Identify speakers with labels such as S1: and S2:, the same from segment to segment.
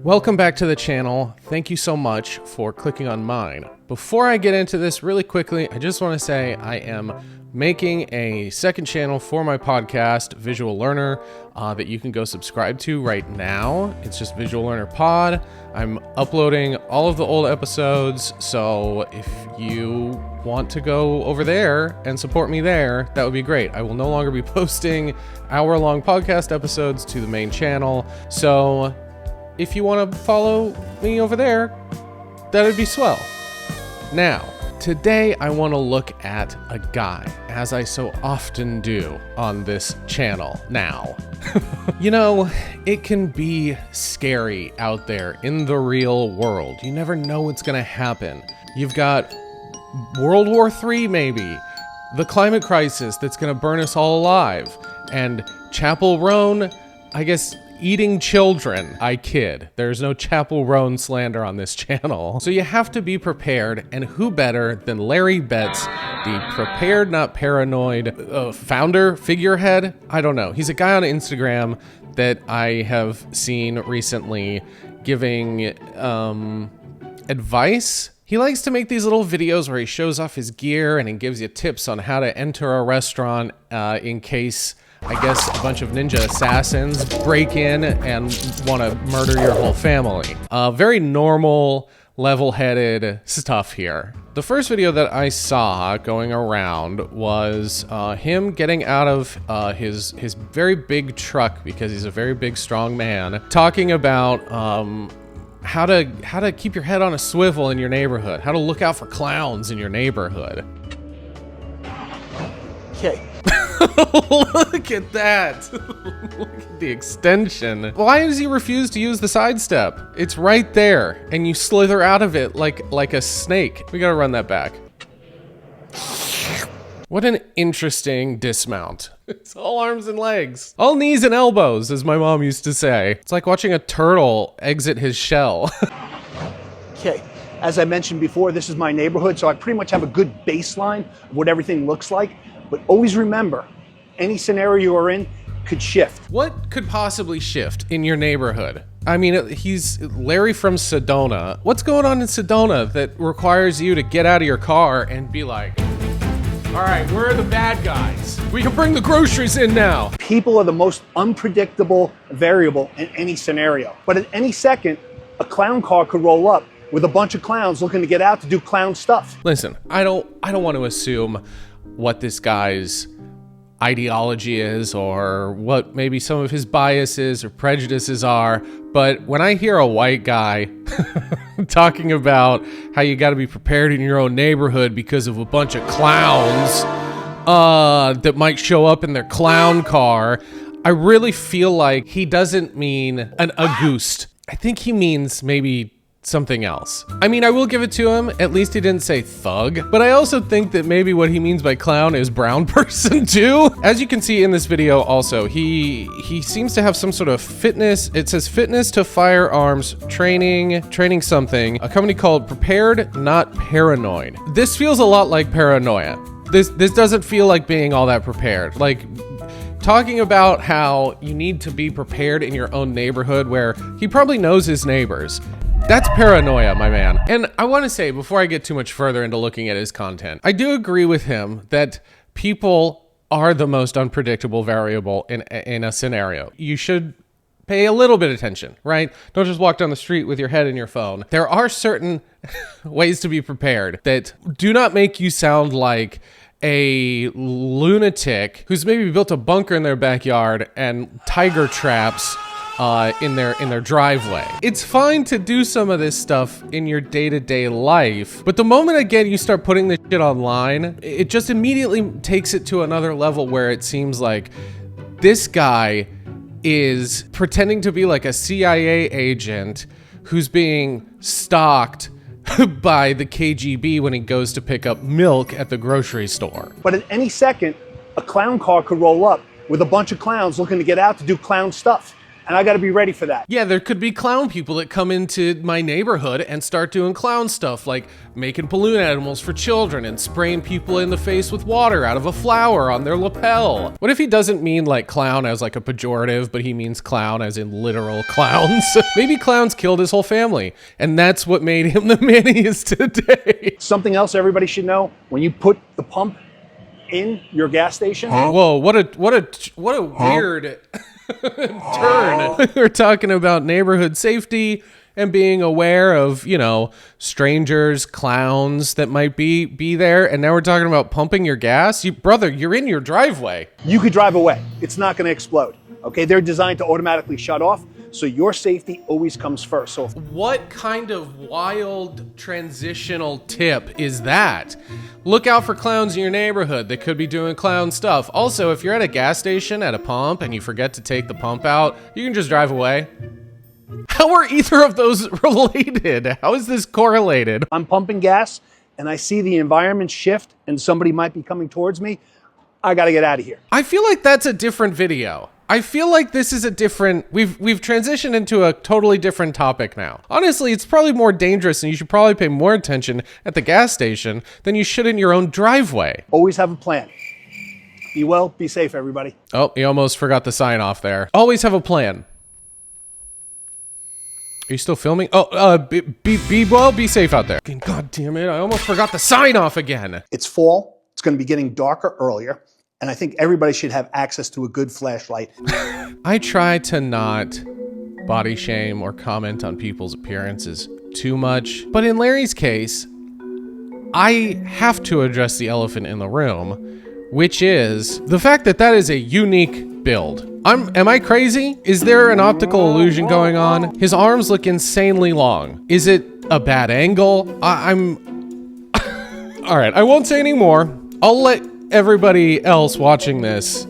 S1: Welcome back to the channel. Thank you so much for clicking on mine. Before I get into this really quickly, I just want to say I am making a second channel for my podcast, Visual Learner, that you can go subscribe to right now. It's just Visual Learner Pod. I'm uploading all of the old episodes, so if you want to go over there and support me there, that would be great. I will no longer be posting hour-long podcast episodes to the main channel, so if you want to follow me over there, that would be swell. Now, today I want to look at a guy, as I so often do on this channel now. You know, it can be scary out there in the real world. You never know what's going to happen. You've got World War III, maybe, the climate crisis that's going to burn us all alive, and Chapel Roan, I guess, eating children. I kid. There's no Chapel Roan slander on this channel. So you have to be prepared, and who better than Larry Betts, the Prepared Not Paranoid founder, figurehead? I don't know. He's a guy on Instagram that I have seen recently giving advice. He likes to make these little videos where he shows off his gear and he gives you tips on how to enter a restaurant in case, I guess, a bunch of ninja assassins break in and want to murder your whole family. Very normal, level-headed stuff here. The first video that I saw going around was him getting out of his very big truck, because he's a very big, strong man, talking about how to keep your head on a swivel in your neighborhood, how to look out for clowns in your neighborhood.
S2: Okay.
S1: Look at that. Look at the extension. Why does he refuse to use the sidestep? It's right there, and you slither out of it like a snake. We gotta run that back. What an interesting dismount. It's all arms and legs. All knees and elbows, as my mom used to say. It's like watching a turtle exit his shell.
S2: Okay. As I mentioned before, this is my neighborhood, so I pretty much have a good baseline of what everything looks like. But always remember, any scenario you're in could shift.
S1: What could possibly shift in your neighborhood? I mean, he's Larry from Sedona. What's going on in Sedona that requires you to get out of your car and be like, all right, where are the bad guys? We can bring the groceries in now.
S2: People are the most unpredictable variable in any scenario. But at any second, a clown car could roll up with a bunch of clowns looking to get out to do clown stuff.
S1: Listen, I don't want to assume what this guy's ideology is or what maybe some of his biases or prejudices are, but when I hear a white guy talking about how you got to be prepared in your own neighborhood because of a bunch of clowns that might show up in their clown car, I really feel like he doesn't mean a goose. I think he means maybe something else. I mean, I will give it to him. At least he didn't say thug, but I also think that maybe what he means by clown is brown person too. As you can see in this video also, he seems to have some sort of fitness. It says fitness to firearms training something, a company called Prepared Not Paranoid. This feels a lot like paranoia. This doesn't feel like being all that prepared. Like, talking about how you need to be prepared in your own neighborhood where he probably knows his neighbors. That's paranoia, my man. And I want to say, before I get too much further into looking at his content, I do agree with him that people are the most unpredictable variable in a scenario. You should pay a little bit of attention, right? Don't just walk down the street with your head in your phone. There are certain ways to be prepared that do not make you sound like a lunatic who's maybe built a bunker in their backyard and tiger traps in their driveway. It's fine to do some of this stuff in your day-to-day life, but the moment again you start putting this shit online, it just immediately takes it to another level where it seems like this guy is pretending to be like a CIA agent who's being stalked by the KGB when he goes to pick up milk at the grocery store.
S2: But at any second, a clown car could roll up with a bunch of clowns looking to get out to do clown stuff. and I got to be ready for that.
S1: Yeah, there could be clown people that come into my neighborhood and start doing clown stuff, like making balloon animals for children and spraying people in the face with water out of a flower on their lapel. What if he doesn't mean like clown as like a pejorative, but he means clown as in literal clowns? Maybe clowns killed his whole family, and that's what made him the man he is today.
S2: Something else everybody should know, when you put the pump in your gas station.
S1: Whoa, what a weird turn. We're talking about neighborhood safety and being aware of, you know, strangers, clowns that might be there, and now we're talking about pumping your gas. Brother, you're in your driveway.
S2: You could drive away. It's not going to explode. Okay, they're designed to automatically shut off, so your safety always comes first. So
S1: what kind of wild transitional tip is that? Look out for clowns in your neighborhood. They could be doing clown stuff. Also, if you're at a gas station at a pump and you forget to take the pump out, you can just drive away. How are either of those related? How is this correlated?
S2: I'm pumping gas and I see the environment shift and somebody might be coming towards me. I got to get out of here.
S1: I feel like that's a different video. I feel like this is a different, we've transitioned into a totally different topic now. Honestly, it's probably more dangerous and you should probably pay more attention at the gas station than you should in your own driveway.
S2: Always have a plan. Be well, be safe, everybody.
S1: Oh, you almost forgot the sign off there. Always have a plan. Are you still filming? Oh, be well, be safe out there. God damn it, I almost forgot the sign off again.
S2: It's fall. It's going to be getting darker earlier. And I think everybody should have access to a good flashlight.
S1: I try to not body shame or comment on people's appearances too much. But in Larry's case, I have to address the elephant in the room, which is the fact that that is a unique build. Am I crazy? Is there an optical illusion going on? His arms look insanely long. Is it a bad angle? I'm... All right, I won't say any more. I'll let everybody else watching this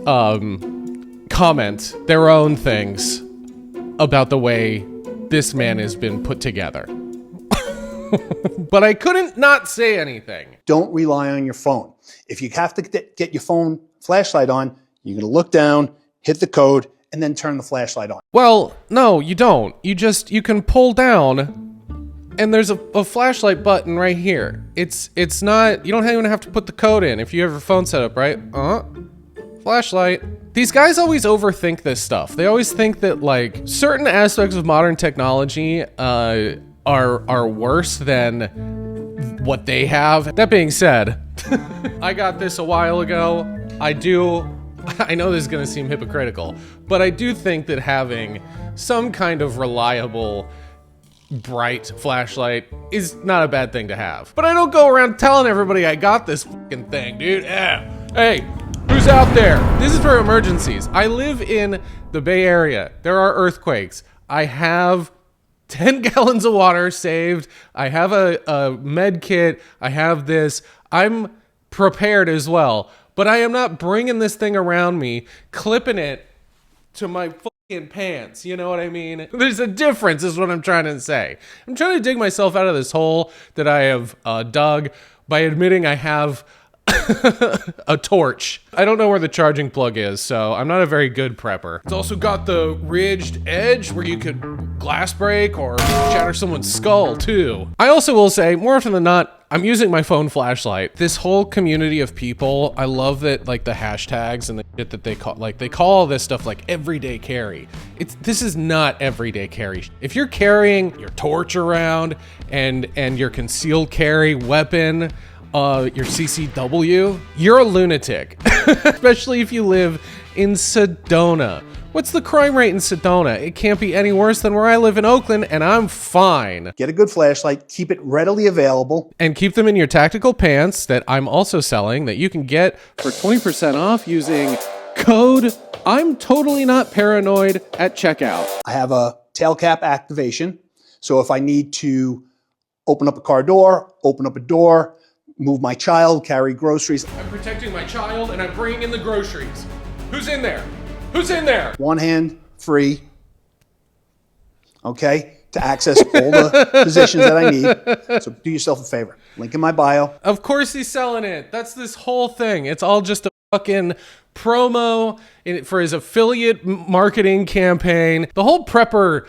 S1: comment their own things about the way this man has been put together. But I couldn't not say anything.
S2: Don't rely on your phone. If you have to get your phone flashlight on, you're going to look down, hit the code, and then turn the flashlight on.
S1: Well, no, you don't. You can pull down and there's a flashlight button right here. It's not, you don't even have to put the code in if you have your phone set up, right? Flashlight. These guys always overthink this stuff. They always think that like certain aspects of modern technology are worse than what they have. That being said, I got this a while ago. I know this is gonna seem hypocritical, but I do think that having some kind of reliable bright flashlight is not a bad thing to have. But I don't go around telling everybody I got this fucking thing, dude. Hey, who's out there? This is for emergencies. I live in the Bay Area. There are earthquakes. I have 10 gallons of water saved. I have a med kit. I have this. I'm prepared as well. But I am not bringing this thing around me, clipping it to my fucking pants. You know what I mean? There's a difference is what I'm trying to say. I'm trying to dig myself out of this hole that I have dug by admitting I have a torch. I don't know where the charging plug is, so I'm not a very good prepper. It's also got the ridged edge where you could glass break or shatter someone's skull too. I also will say, more often than not, I'm using my phone flashlight. This whole community of people, I love that like the hashtags and the shit that they call all this stuff like everyday carry. This is not everyday carry. If you're carrying your torch around and your concealed carry weapon, your CCW, you're a lunatic. Especially if you live in Sedona. What's the crime rate in Sedona? It can't be any worse than where I live in Oakland, and I'm fine.
S2: Get a good flashlight, keep it readily available.
S1: And keep them in your tactical pants that I'm also selling that you can get for 20% off using code I'm totally not paranoid at checkout.
S2: I have a tail cap activation. So if I need to open up a car door, open up a door, move my child, carry groceries.
S1: I'm protecting my child and I'm bringing in the groceries. Who's in there? Who's in there?
S2: One hand free, okay, to access all the positions that I need. So do yourself a favor. Link in my bio.
S1: Of course he's selling it. That's this whole thing. It's all just a fucking promo for his affiliate marketing campaign. The whole prepper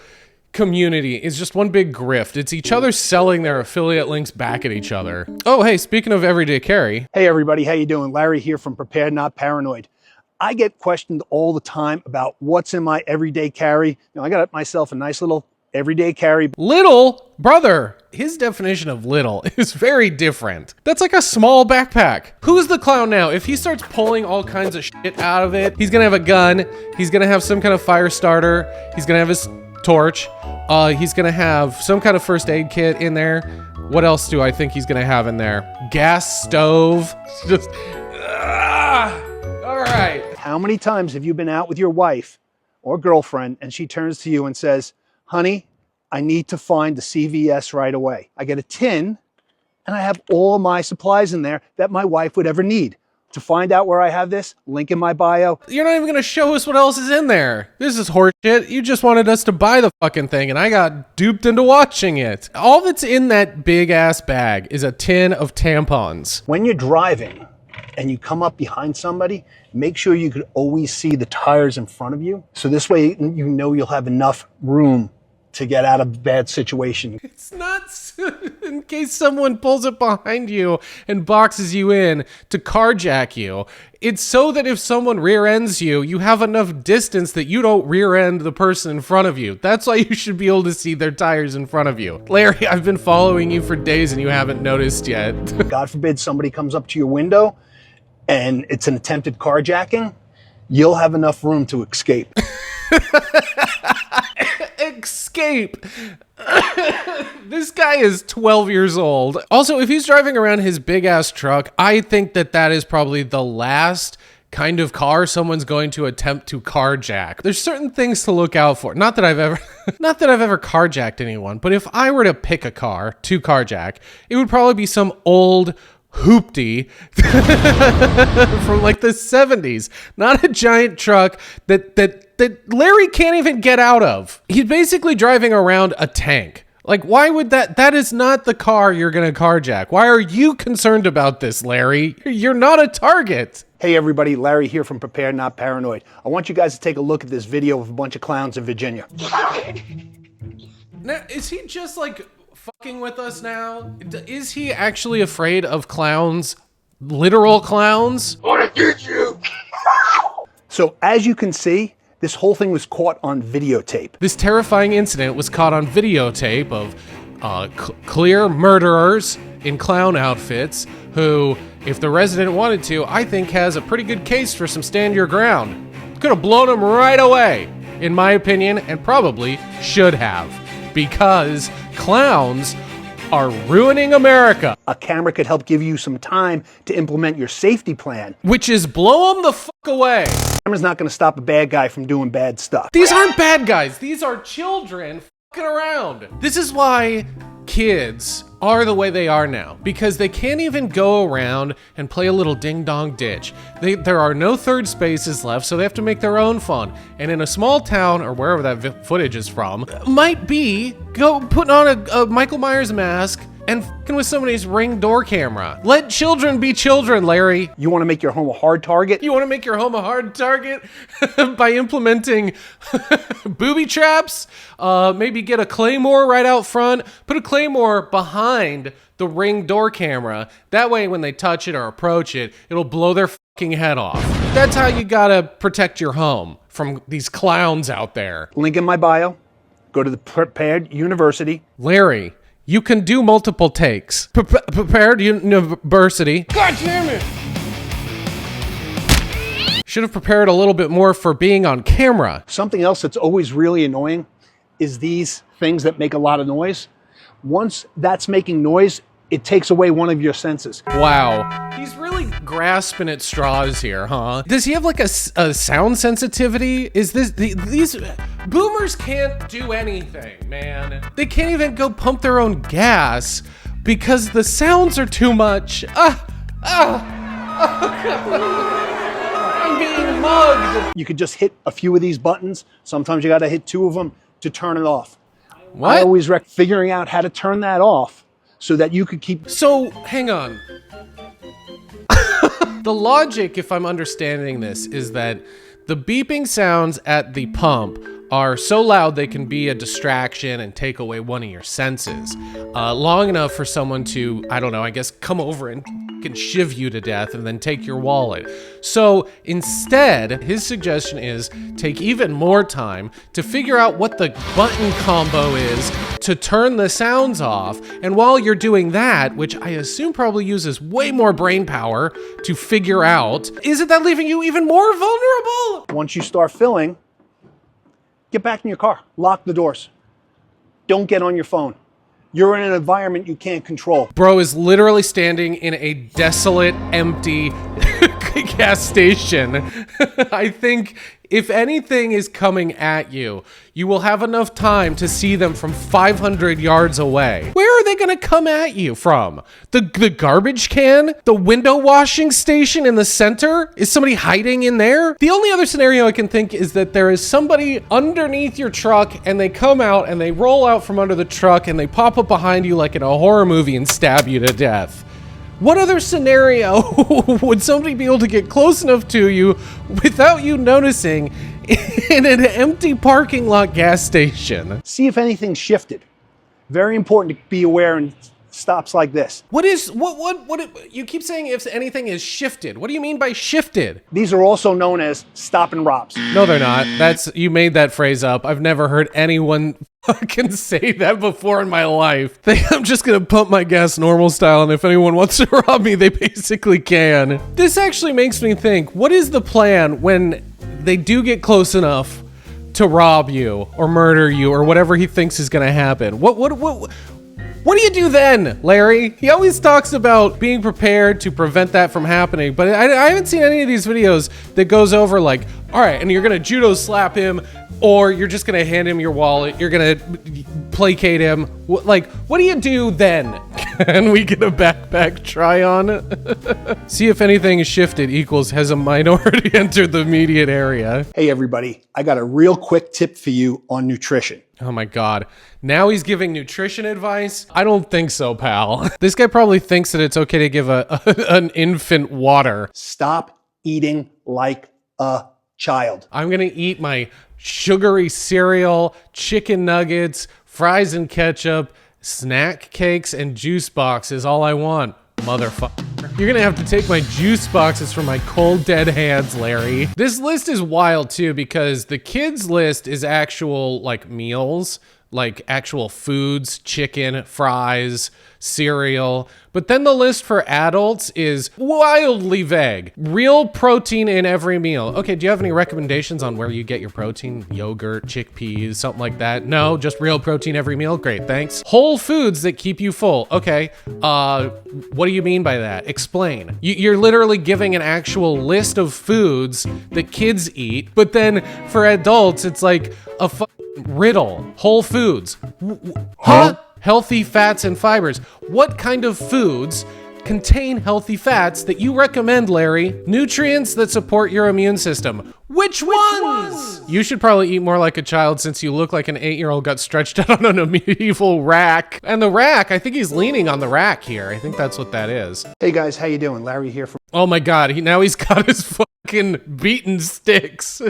S1: community is just one big grift. It's each other selling their affiliate links back at each other. Oh, hey, speaking of everyday carry.
S2: Hey everybody, how you doing? Larry here from Prepared Not Paranoid. I get questioned all the time about what's in my everyday carry. I got myself a nice little everyday carry.
S1: Little? Brother, his definition of little is very different. That's like a small backpack. Who's the clown now? If he starts pulling all kinds of shit out of it, he's gonna have a gun, he's gonna have some kind of fire starter, he's gonna have his torch, he's gonna have some kind of first aid kit in there. What else do I think he's gonna have in there? Gas stove. Just, all right.
S2: How many times have you been out with your wife or girlfriend and she turns to you and says, honey, I need to find the CVS right away. I get a tin and I have all my supplies in there that my wife would ever need. To find out where I have this, link in my bio.
S1: You're not even gonna show us what else is in there. This is horseshit. You just wanted us to buy the fucking thing and I got duped into watching it. All that's in that big ass bag is a tin of tampons.
S2: When you're driving and you come up behind somebody, make sure you could always see the tires in front of you. So this way you know you'll have enough room to get out of a bad situation.
S1: It's not in case someone pulls up behind you and boxes you in to carjack you. It's so that if someone rear ends you, you have enough distance that you don't rear end the person in front of you. That's why you should be able to see their tires in front of you. Larry, I've been following you for days and you haven't noticed yet.
S2: God forbid somebody comes up to your window and it's an attempted carjacking, you'll have enough room to escape.
S1: Escape. This guy is 12 years old. Also, if he's driving around his big ass truck, I think that is probably the last kind of car someone's going to attempt to carjack. There's certain things to look out for. Not that I've ever carjacked anyone, but if I were to pick a car to carjack, it would probably be some old hoopty from like the 70s, not a giant truck that Larry can't even get out of. He's basically driving around a tank. Like, why would that is not the car you're gonna carjack. Why are you concerned about this, Larry? You're not a target.
S2: Hey everybody, Larry here from Prepared Not Paranoid. I want you guys to take a look at this video of a bunch of clowns in Virginia.
S1: Now, is he just like fucking with us now? Is he actually afraid of clowns? Literal clowns?
S2: I want to get you! So as you can see, this whole thing was caught on videotape.
S1: This terrifying incident was caught on videotape of clear murderers in clown outfits who, if the resident wanted to, I think has a pretty good case for some stand your ground. Could have blown him right away, in my opinion, and probably should have. Because clowns are ruining America.
S2: A camera could help give you some time to implement your safety plan.
S1: Which is blow them the fuck away.
S2: A camera's not going to stop a bad guy from doing bad stuff.
S1: These aren't bad guys. These are children fucking around. This is why kids are the way they are now, because they can't even go around and play a little ding-dong ditch. There are no third spaces left, so they have to make their own fun. And in a small town, or wherever that footage is from, might be putting on a Michael Myers mask and fucking with somebody's Ring door camera. Let children be children, Larry.
S2: You want to make your home a hard target?
S1: You want to make your home a hard target by implementing booby traps? Maybe get a claymore right out front. Put a claymore behind the Ring door camera. That way when they touch it or approach it, it'll blow their fucking head off. That's how you gotta protect your home from these clowns out there.
S2: Link in my bio. Go to the Prepared University.
S1: Larry, you can do multiple takes. Prepared University. God damn it! Should have prepared a little bit more for being on camera.
S2: Something else that's always really annoying is these things that make a lot of noise. Once that's making noise, it takes away one of your senses.
S1: Wow. He's really grasping at straws here, huh? Does he have like a sound sensitivity? Is these boomers can't do anything, man. They can't even go pump their own gas because the sounds are too much. I'm being mugged.
S2: You could just hit a few of these buttons. Sometimes you gotta hit 2 of them to turn it off.
S1: What?
S2: I always recommend figuring out how to turn that off so that you could keep...
S1: So, hang on. The logic, if I'm understanding this, is that the beeping sounds at the pump are so loud they can be a distraction and take away one of your senses. Long enough for someone to, I don't know, I guess come over and can shiv you to death and then take your wallet. So instead, his suggestion is take even more time to figure out what the button combo is to turn the sounds off. And while you're doing that, which I assume probably uses way more brain power to figure out, isn't that leaving you even more vulnerable?
S2: Once you start filling, get back in your car, lock the doors. Don't get on your phone. You're in an environment you can't control.
S1: Bro is literally standing in a desolate, empty gas station. I think if anything is coming at you, you will have enough time to see them from 500 yards away. Where are they gonna come at you from? The garbage can? The window washing station in the center? Is somebody hiding in there? The only other scenario I can think is that there is somebody underneath your truck and they come out and they roll out from under the truck and they pop up behind you like in a horror movie and stab you to death. What other scenario would somebody be able to get close enough to you without you noticing in an empty parking lot gas station?
S2: See if anything's shifted. Very important to be aware in stops like this.
S1: What you keep saying if anything is shifted. What do you mean by shifted?
S2: These are also known as stop and robs.
S1: No, they're not. You made that phrase up. I've never heard anyone fucking say that before in my life. I'm just gonna pump my gas normal style, and if anyone wants to rob me, they basically can. This actually makes me think, what is the plan when they do get close enough to rob you or murder you or whatever he thinks is gonna happen? What do you do then, Larry? He always talks about being prepared to prevent that from happening, but I haven't seen any of these videos that goes over like, all right, and you're gonna judo slap him, or you're just gonna hand him your wallet, you're gonna placate him. Like, what do you do then? Can we get a backpack try on? See if anything is shifted equals has a minority entered the immediate area.
S2: Hey everybody, I got a real quick tip for you on nutrition.
S1: Oh my God. Now he's giving nutrition advice? I don't think so, pal. This guy probably thinks that it's okay to give an infant water.
S2: Stop eating like a child.
S1: I'm gonna eat my sugary cereal, chicken nuggets, fries and ketchup, snack cakes, and juice boxes. All I want, motherfucker. You're gonna have to take my juice boxes from my cold dead hands, Larry. This list is wild too because the kids list is actual like meals, like actual foods, chicken, fries, cereal. But then the list for adults is wildly vague. Real protein in every meal. Okay, do you have any recommendations on where you get your protein? Yogurt, chickpeas, something like that? No, just real protein every meal? Great, thanks. Whole foods that keep you full. Okay, what do you mean by that? Explain. You're literally giving an actual list of foods that kids eat, but then for adults, it's like a riddle. Whole foods. Huh? Healthy fats and fibers. What kind of foods contain healthy fats that you recommend, Larry? Nutrients that support your immune system. Which ones? You should probably eat more like a child since you look like an 8-year-old got stretched out on a medieval rack. And the rack, I think he's leaning on the rack here. I think that's what that is.
S2: Hey guys, how you doing? Larry here from...
S1: Oh my God, now he's got his fucking beaten sticks.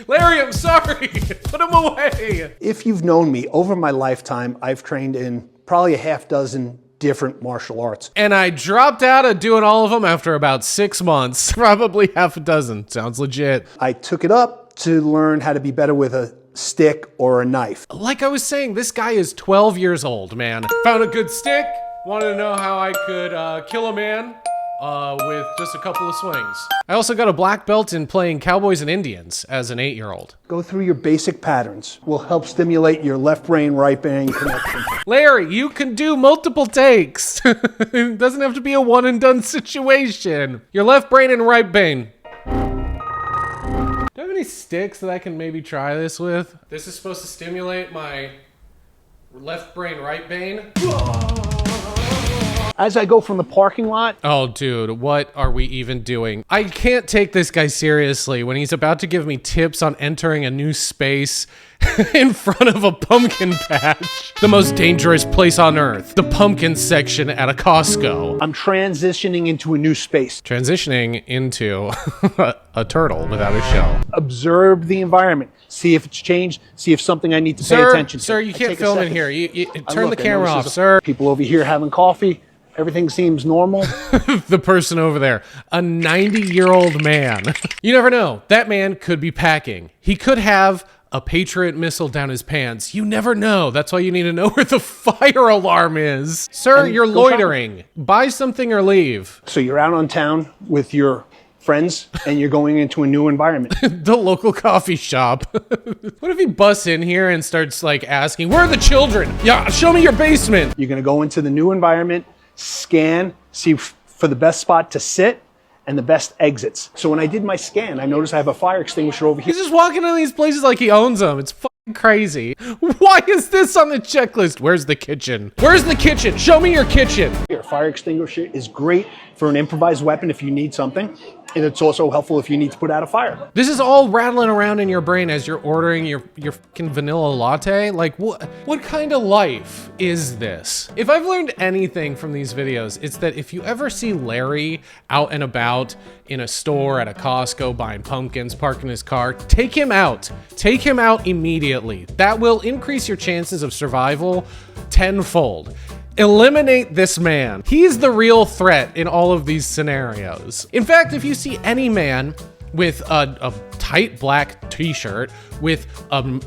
S1: Larry, I'm sorry. Put him away.
S2: If you've known me, over my lifetime, I've trained in probably a half dozen different martial arts.
S1: And I dropped out of doing all of them after about 6 months. Probably half a dozen. Sounds legit.
S2: I took it up to learn how to be better with a stick or a knife.
S1: Like I was saying, this guy is 12 years old, man. Found a good stick. Wanted to know how I could kill a man with just a couple of swings. I also got a black belt in playing cowboys and Indians as an 8-year-old.
S2: Go through your basic patterns. Will help stimulate your left brain, right brain connection.
S1: Larry, you can do multiple takes. It doesn't have to be a one and done situation. Your left brain and right brain. Do I have any sticks that I can maybe try this with? This is supposed to stimulate my left brain, right brain.
S2: As I go from the parking lot,
S1: Oh, dude, what are we even doing? I can't take this guy seriously when he's about to give me tips on entering a new space in front of a pumpkin patch. The most dangerous place on earth, the pumpkin section at a Costco.
S2: I'm transitioning into a new space.
S1: Transitioning into a turtle without a shell.
S2: Observe the environment. See if it's changed. See if something I need to pay attention to.
S1: Sir, you can't film in here. You turn the
S2: I
S1: camera
S2: notice
S1: off,
S2: there's
S1: sir.
S2: People over here having coffee. Everything seems normal.
S1: The person over there, a 90-year-old man. You never know. That man could be packing. He could have a Patriot missile down his pants. You never know. That's why you need to know where the fire alarm is. Sir, you're loitering. Buy something or leave.
S2: So you're out on town with your friends and you're going into a new environment.
S1: The local coffee shop. What if he busts in here and starts like asking, where are the children? Yeah, show me your basement.
S2: You're going to go into the new environment, scan, see for the best spot to sit and the best exits. So when I did my scan, I noticed I have a fire extinguisher over here.
S1: He's just walking into these places like he owns them. It's fucking crazy. Why is this on the checklist? Where's the kitchen? Where's the kitchen? Show me your kitchen.
S2: A fire extinguisher is great for an improvised weapon if you need something. And it's also helpful if you need to put out a fire.
S1: This is all rattling around in your brain as you're ordering your fucking vanilla latte. Like, what kind of life is this? If I've learned anything from these videos, it's that if you ever see Larry out and about in a store at a Costco buying pumpkins, parking his car, take him out. Take him out immediately. That will increase your chances of survival tenfold. Eliminate this man. He's the real threat in all of these scenarios. In fact, if you see any man with a tight black t-shirt with an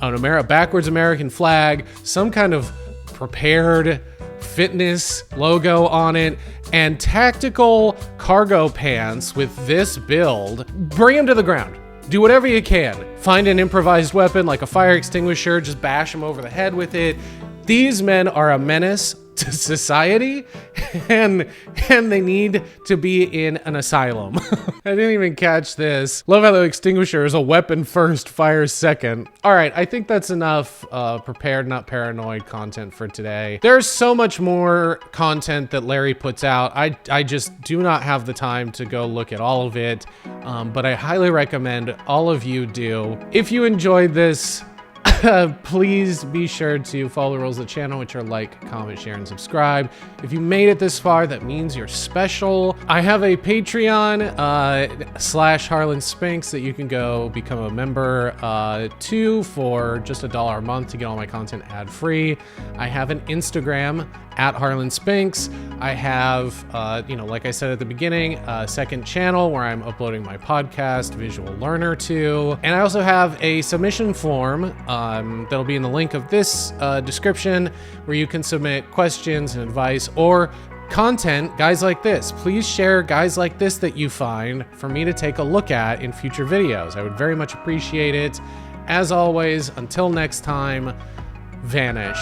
S1: backwards American flag, some kind of prepared fitness logo on it, and tactical cargo pants with this build, bring him to the ground. Do whatever you can. Find an improvised weapon like a fire extinguisher, just bash him over the head with it. These men are a menace to society, and they need to be in an asylum. I didn't even catch this. Love how the extinguisher is a weapon first, fire second. All right, I think that's enough prepared, not paranoid content for today. There's so much more content that Larry puts out. I just do not have the time to go look at all of it, but I highly recommend all of you do. If you enjoyed this, please be sure to follow the rules of the channel, which are like, comment, share, and subscribe. If you made it this far, that means you're special. I have a Patreon / Harland Spinks that you can go become a member to for just $1 a month to get all my content ad-free. I have an Instagram at Harland Spinks. I have, like I said at the beginning, a second channel where I'm uploading my podcast, Visual Learner 2. And I also have a submission form that'll be in the link of this description where you can submit questions and advice or content, guys like this. Please share guys like this that you find for me to take a look at in future videos. I would very much appreciate it. As always, until next time, vanish.